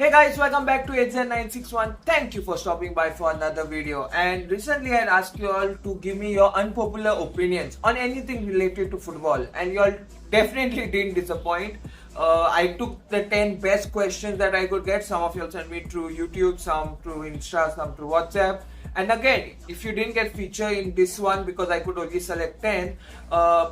Hey guys, welcome back to ATZTV. Thank you for stopping by for another video. And recently I had asked you all to give me your unpopular opinions on anything related to football, and you all definitely didn't disappoint. I took the 10 best questions that I could get. Some of you all sent me through YouTube, some through Insta, some through WhatsApp. And again, if you didn't get featured in this one because I could only select 10,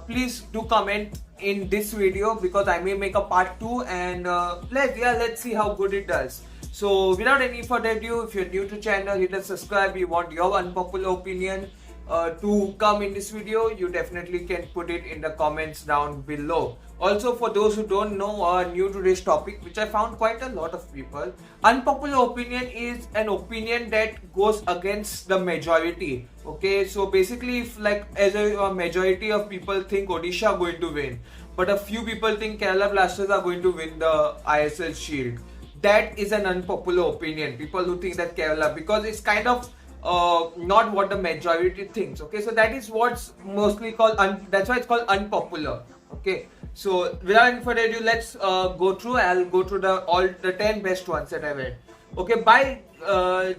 please do comment in this video because I may make a part 2 and let's see how good it does. So without any further ado, if you're new to channel, hit the subscribe. You want your unpopular opinion to come in this video, you definitely can put it in the comments down below. Also, for those who don't know or are new to this topic, which I found quite a lot of people, unpopular opinion is an opinion that goes against the majority. Okay, so basically, if like as a majority of people think Odisha are going to win, but a few people think Kerala Blasters are going to win the ISL Shield, that is an unpopular opinion. People who think that Kerala, because it's kind of not what the majority thinks. Okay, so that is what's mostly called that's why it's called unpopular. Okay, so without any further ado, let's go through. I'll go through all the 10 best ones that I read. Okay, by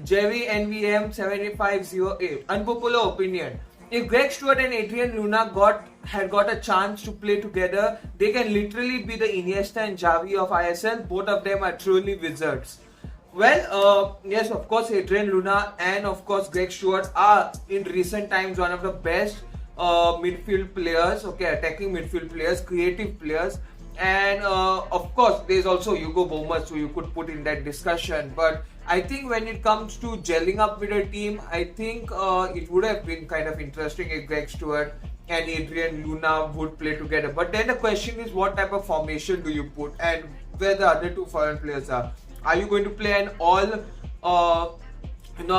Jerry NVM 7508. Unpopular opinion: if Greg Stewart and Adrien had got a chance to play together, they can literally be the Iniesta and Xavi of ISL. Both of them are truly wizards. Well, yes, of course, Adrien Luna and of course Greg Stewart are in recent times one of the best midfield players, okay, attacking midfield players, creative players, and of course there's also Hugo Bomas who you could put in that discussion. But I think when it comes to gelling up with a team, I think it would have been kind of interesting if Greg Stewart and Adrien Luna would play together. But then the question is, what type of formation do you put and where the other two foreign players are? Are you going to play an all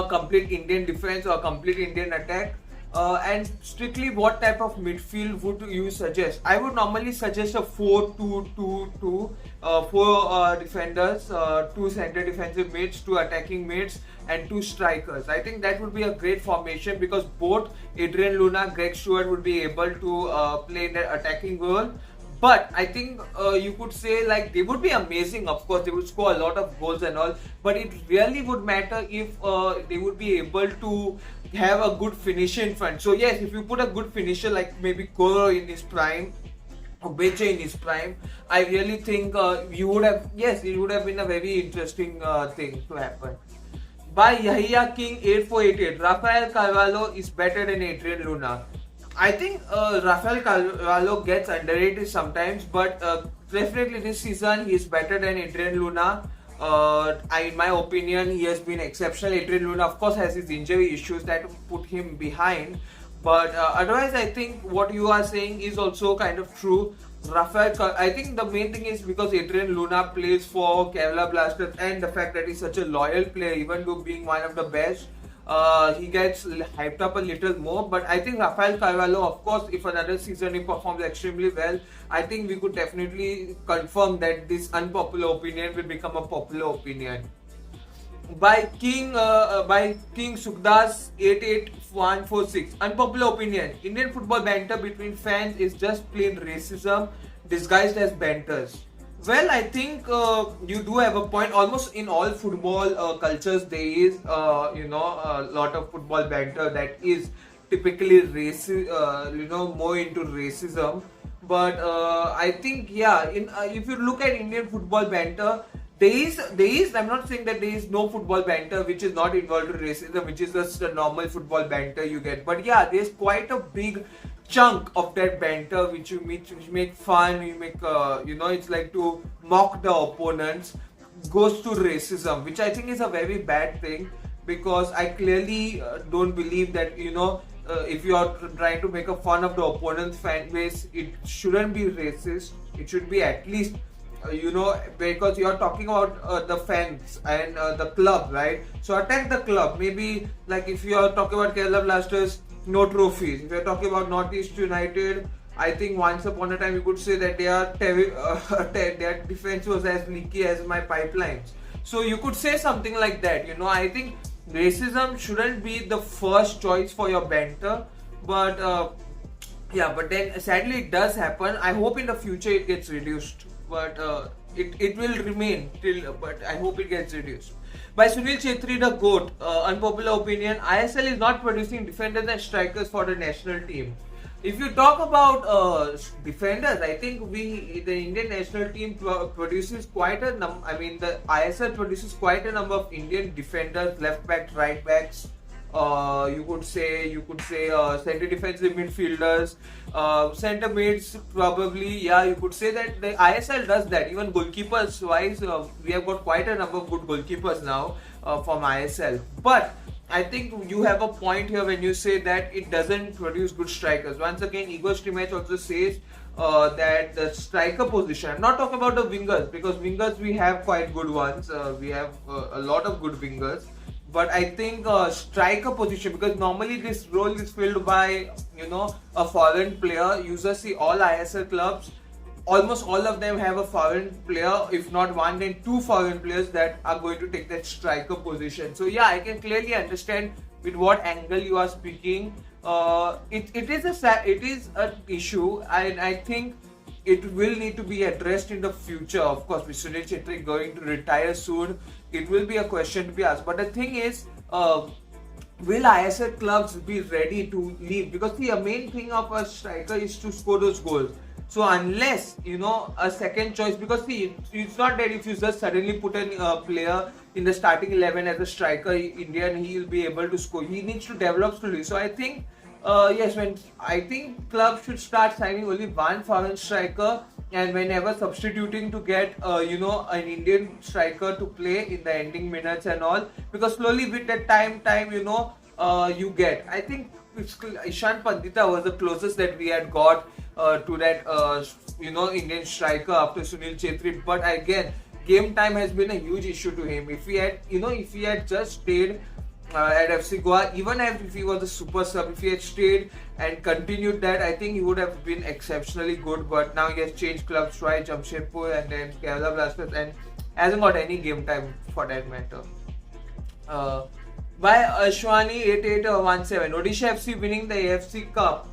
complete Indian defense or complete Indian attack? And strictly what type of midfield would you suggest? I would normally suggest a 4-2-2-2, 4 defenders, 2 center defensive mids, 2 attacking mids, and 2 strikers. I think that would be a great formation because both Adrien Luna, Greg Stewart would be able to play in that attacking role. But I think you could say like they would be amazing. Of course, they would score a lot of goals and all. But it really would matter if they would be able to have a good finisher in front. So yes, if you put a good finisher like maybe Koro in his prime, or Beche in his prime, I really think it would have been a very interesting thing to happen. By Yahya King 8488, Rafael Calo is better than Adrien Luna. I think Rafael Calo gets underrated sometimes, but definitely this season he is better than Adrien Luna. In my opinion, he has been exceptional. Adrien Luna, of course, has his injury issues that put him behind, but otherwise, I think what you are saying is also kind of true. I think the main thing is because Adrien Luna plays for Kerala Blasters and the fact that he's such a loyal player, even though being one of the best. He gets hyped up a little more, but I think Rafael Calo, of course, if another season he performs extremely well, I think we could definitely confirm that this unpopular opinion will become a popular opinion. By King Sukdas 88146, unpopular opinion: Indian football banter between fans is just plain racism disguised as banters. Well, I think you do have a point. Almost in all football cultures, there is a lot of football banter that is typically more into racism. But I think if you look at Indian football banter, there is. I'm not saying that there is no football banter which is not involved in racism, which is just a normal football banter you get. But yeah, there's quite a big chunk of that banter which make fun, you make it's like to mock the opponents, goes to racism, which I think is a very bad thing, because I clearly don't believe that if you are trying to make a fun of the opponent's fan base, it shouldn't be racist. It should be at least because you are talking about the fans and the club, right? So attack the club. Maybe like if you are talking about Kerala Blasters, no trophies. If you're talking about Northeast United, I think once upon a time you could say that their defense was as leaky as my pipelines. So you could say something like that. I think racism shouldn't be the first choice for your banter, but but then sadly it does happen. I hope in the future it gets reduced. But it will remain till, but I hope it gets reduced. By Sunil Chhetri, the GOAT, unpopular opinion, ISL is not producing defenders and strikers for the national team. If you talk about defenders, I think the Indian national team produces quite a number. I mean, the ISL produces quite a number of Indian defenders, left back, right backs. You could say center defensive midfielders, center mids probably. Yeah, you could say that the ISL does that. Even goalkeepers wise, we have got quite a number of good goalkeepers now from ISL. But I think you have a point here when you say that it doesn't produce good strikers. Once again, Igor Stimac also says that the striker position, I'm not talking about the wingers, because wingers we have quite good ones. We have a lot of good wingers. But I think striker position, because normally this role is filled by, a foreign player. You just see all ISL clubs, almost all of them have a foreign player, if not one, then two foreign players that are going to take that striker position. So yeah, I can clearly understand with what angle you are speaking. It is an issue, and I think it will need to be addressed in the future. Of course, with Sunil Chhetri going to retire soon, it will be a question to be asked. But the thing is, will ISL clubs be ready to leave? Because the main thing of a striker is to score those goals. So unless, a second choice, because it's not that if you just suddenly put a player in the starting 11 as a striker, Indian, he will be able to score. He needs to develop slowly. So I think, I think clubs should start signing only one foreign striker, and whenever substituting to get, an Indian striker to play in the ending minutes and all, because slowly with the time, you get. I think Ishan Pandita was the closest that we had got to that, Indian striker after Sunil Chhetri. But again, game time has been a huge issue to him. If he had just stayed at FC Goa, even if he was a super sub, if he had stayed and continued that, I think he would have been exceptionally good. But now he has changed clubs twice, Jamshedpur and then Kerala Blasters, and hasn't got any game time for that matter. By Ashwani 8817, Odisha FC winning the AFC Cup.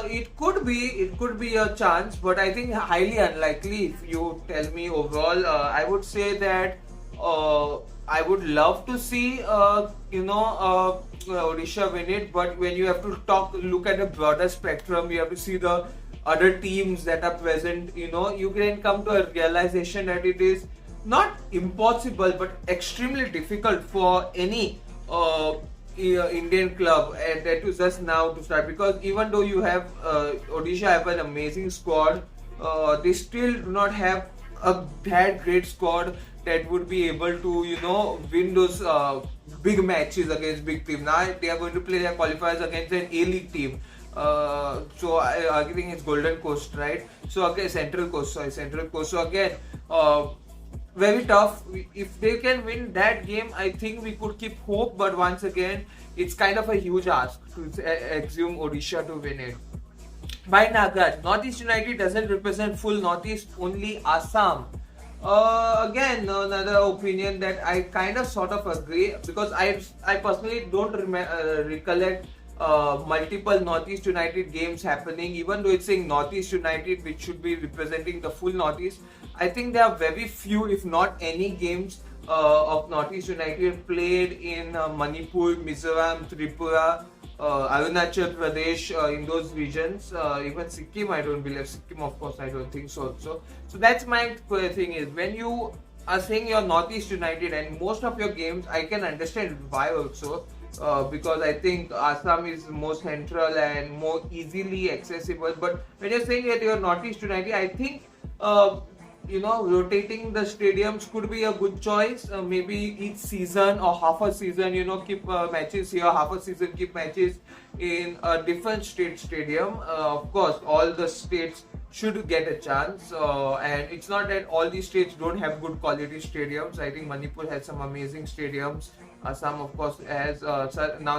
It could be a chance, but I think highly unlikely. If you tell me overall, I would say that I would love to see Odisha win it, but when you have to look at a broader spectrum, you have to see the other teams that are present. You can come to a realization that it is not impossible, but extremely difficult for any Indian club, and that is just now to start, because even though you have Odisha have an amazing squad, they still do not have that great squad that would be able to win those big matches against big teams. Now they are going to play their qualifiers against an A-League team. So I think it's Golden Coast, right? So okay, Central Coast. So again, very tough. If they can win that game, I think we could keep hope. But once again, it's kind of a huge ask to assume Odisha to win it. By Nagaraj, Northeast United doesn't represent full Northeast, only Assam. Again, another opinion that I kind of sort of agree, because I personally don't recollect multiple Northeast United games happening, even though it's saying Northeast United, which should be representing the full Northeast. I think there are very few, if not any, games of Northeast United played in Manipur, Mizoram, Tripura, Arunachal Pradesh, in those regions. Even Sikkim, I don't believe. Sikkim, of course, I don't think so. So that's my thing is, when you are saying you're Northeast United and most of your games, I can understand why also. Because I think Assam is more central and more easily accessible. But when you're saying that you're Northeast United, I think rotating the stadiums could be a good choice. Maybe each season or half a season, keep matches here, half a season keep matches in a different state stadium. Of course, all the states should get a chance, and it's not that all these states don't have good quality stadiums. I think Manipur has some amazing stadiums. Assam, of course, has now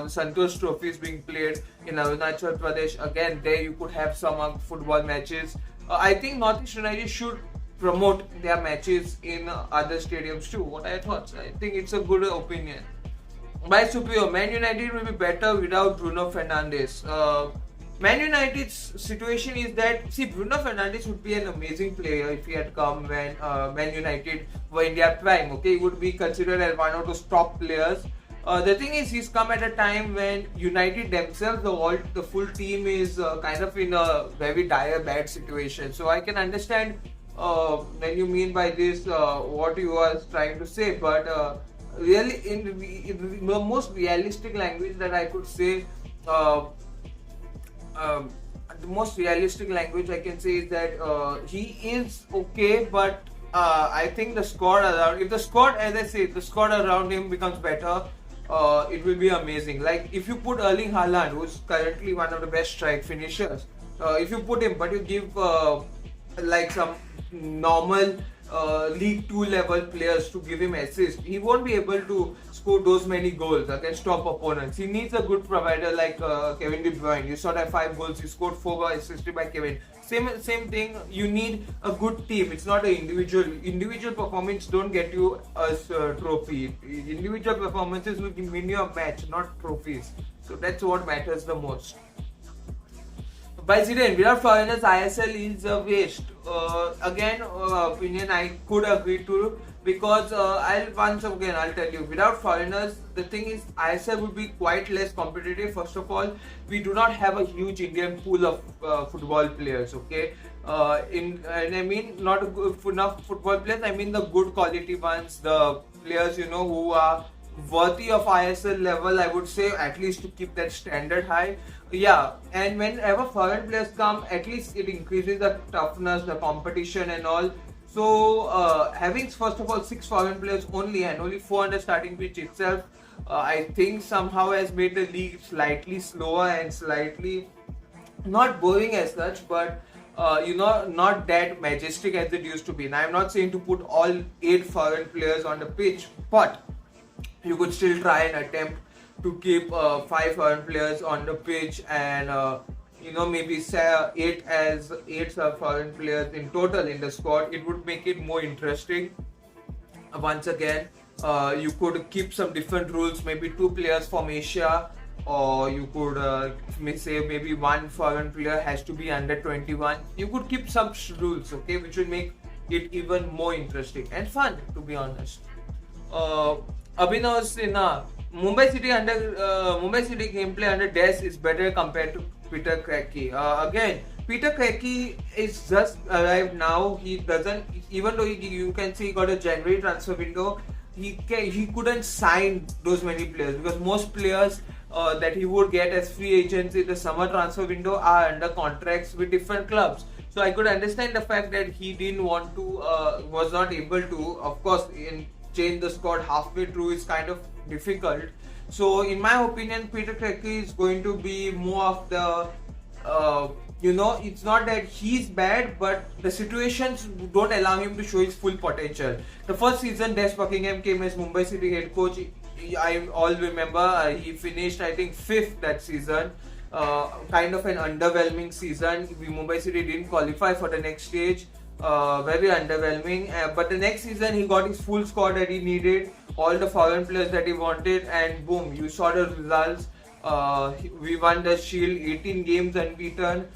the Santosh Trophy is being played in Arunachal Pradesh. Again, there you could have some football matches. I think Northeast United should promote their matches in other stadiums too. What I thought, I think it's a good opinion. By Superior, Man United will be better without Bruno Fernandes. Man United's situation is that, see, Bruno Fernandes would be an amazing player if he had come when Man United were in their prime. Okay, he would be considered as one of those top players. The thing is, he's come at a time when United themselves, the full team is kind of in a very dire, bad situation. So I can understand when you mean by this what you are trying to say, but really, in the most realistic language that I could say. Um, the most realistic language I can say is that he is okay, but I think the squad around, if the squad, as I say, the squad around him becomes better, it will be amazing. Like if you put Erling Haaland, who's currently one of the best strike finishers, if you put him, but you give like some normal League 2 level players to give him assists, he won't be able to score those many goals against top opponents. He needs a good provider like Kevin De Bruyne. You saw that 5 goals, he scored 4 assisted by Kevin. Same thing. You need a good team. It's not an individual performance. Don't get you a trophy. Individual performances will win you a match, not trophies. So that's what matters the most. By Zidane, without foreigners, ISL is a waste. Again, opinion I could agree to, because I'll tell you, without foreigners, the thing is ISL would be quite less competitive. First of all, we do not have a huge Indian pool of football players. Okay, and I mean not enough football players. I mean the good quality ones, the players who are worthy of ISL level. I would say at least to keep that standard high. Yeah, and whenever foreign players come, at least it increases the toughness, the competition and all. So having first of all 6 foreign players only and only 4 on the starting pitch itself, I think somehow has made the league slightly slower and slightly not boring as such, but not that majestic as it used to be. Now I'm not saying to put all 8 foreign players on the pitch, but you could still try and attempt to keep 5 foreign players on the pitch, and maybe say 8 foreign players in total in the squad. It would make it more interesting. Once again, you could keep some different rules, maybe 2 players from Asia, or you could say maybe 1 foreign player has to be under 21. You could keep some rules, okay, which will make it even more interesting and fun, to be honest. Abhinav Sinha, Mumbai City gameplay under Des is better compared to Peter Cracky. Again, Peter Cracky is just arrived now. He doesn't, even though you can see he got a January transfer window, he couldn't sign those many players, because most players that he would get as free agents in the summer transfer window are under contracts with different clubs. So I could understand the fact that he didn't want to, was not able to. Of course, change the squad halfway through is kind of difficult. So in my opinion, Peter Cracky is going to be more of the it's not that he's bad, but the situations don't allow him to show his full potential. The first season Des Buckingham came as Mumbai City head coach. I all remember he finished, I think, 5th that season. Kind of an underwhelming season. Mumbai City didn't qualify for the next stage. Very underwhelming, but the next season he got his full squad that he needed, all the foreign players that he wanted, and boom, you saw the results. We won the Shield, 18 games unbeaten.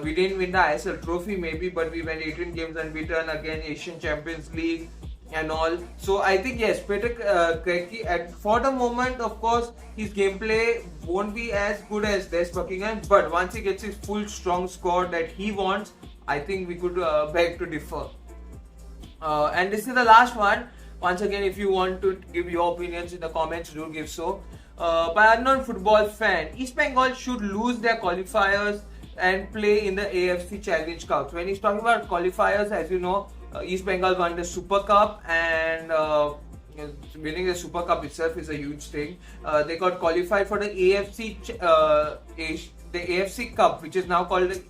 We didn't win the ISL trophy maybe, but we went 18 games unbeaten, again Asian Champions League and all. So I think yes, Peter Cracky, for the moment, of course, his gameplay won't be as good as Des Buckingham, but once he gets his full strong squad that he wants, I think we could beg to differ. And this is the last one. Once again, if you want to give your opinions in the comments, do give so. By unknown football fan, East Bengal should lose their qualifiers and play in the AFC Challenge Cup. When he's talking about qualifiers, as you know, East Bengal won the Super Cup, and winning the Super Cup itself is a huge thing. They got qualified for the AFC Cup, which is now called the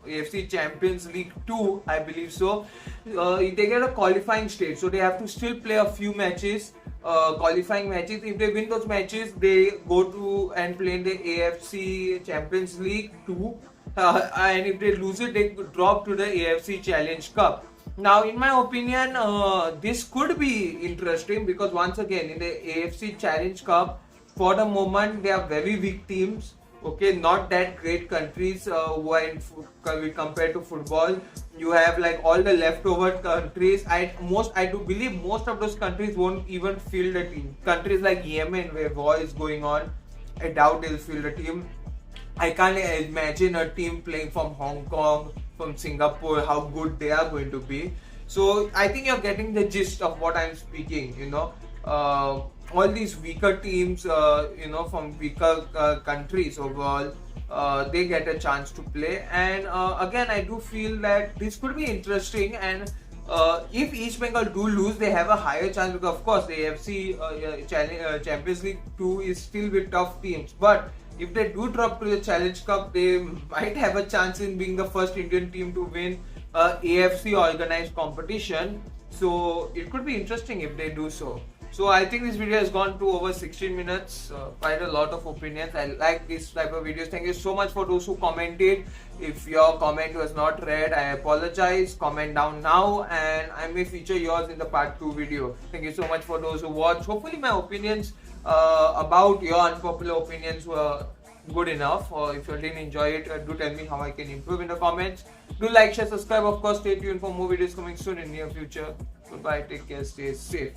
AFC Champions League 2, I believe so. They get a qualifying stage, so they have to still play a few matches, qualifying matches. If they win those matches, they go to and play in the AFC Champions League 2, and if they lose it, they drop to the AFC Challenge Cup. Now, in my opinion, this could be interesting, because once again, in the AFC Challenge Cup, for the moment, they are very weak teams. Okay, not that great countries who are compared to football. You have like all the leftover countries. I do believe most of those countries won't even field a team. Countries like Yemen, where war is going on, I doubt they'll field a team. I can't imagine a team playing from Hong Kong, from Singapore, how good they are going to be. So I think you're getting the gist of what I'm speaking. All these weaker teams, from weaker countries overall, they get a chance to play. And again, I do feel that this could be interesting. And if East Bengal do lose, they have a higher chance because, of course, the AFC Champions League 2 is still with tough teams. But if they do drop to the Challenge Cup, they might have a chance in being the first Indian team to win AFC organized competition. So it could be interesting if they do so. So I think this video has gone to over 16 minutes, quite a lot of opinions. I like this type of videos. Thank you so much for those who commented. If your comment was not read, I apologize. Comment down now and I may feature yours in the part 2 video. Thank you so much for those who watched. Hopefully my opinions about your unpopular opinions were good enough. Or if you didn't enjoy it, do tell me how I can improve in the comments. Do like, share, subscribe. Of course, stay tuned for more videos coming soon in near future. Goodbye, take care, stay safe.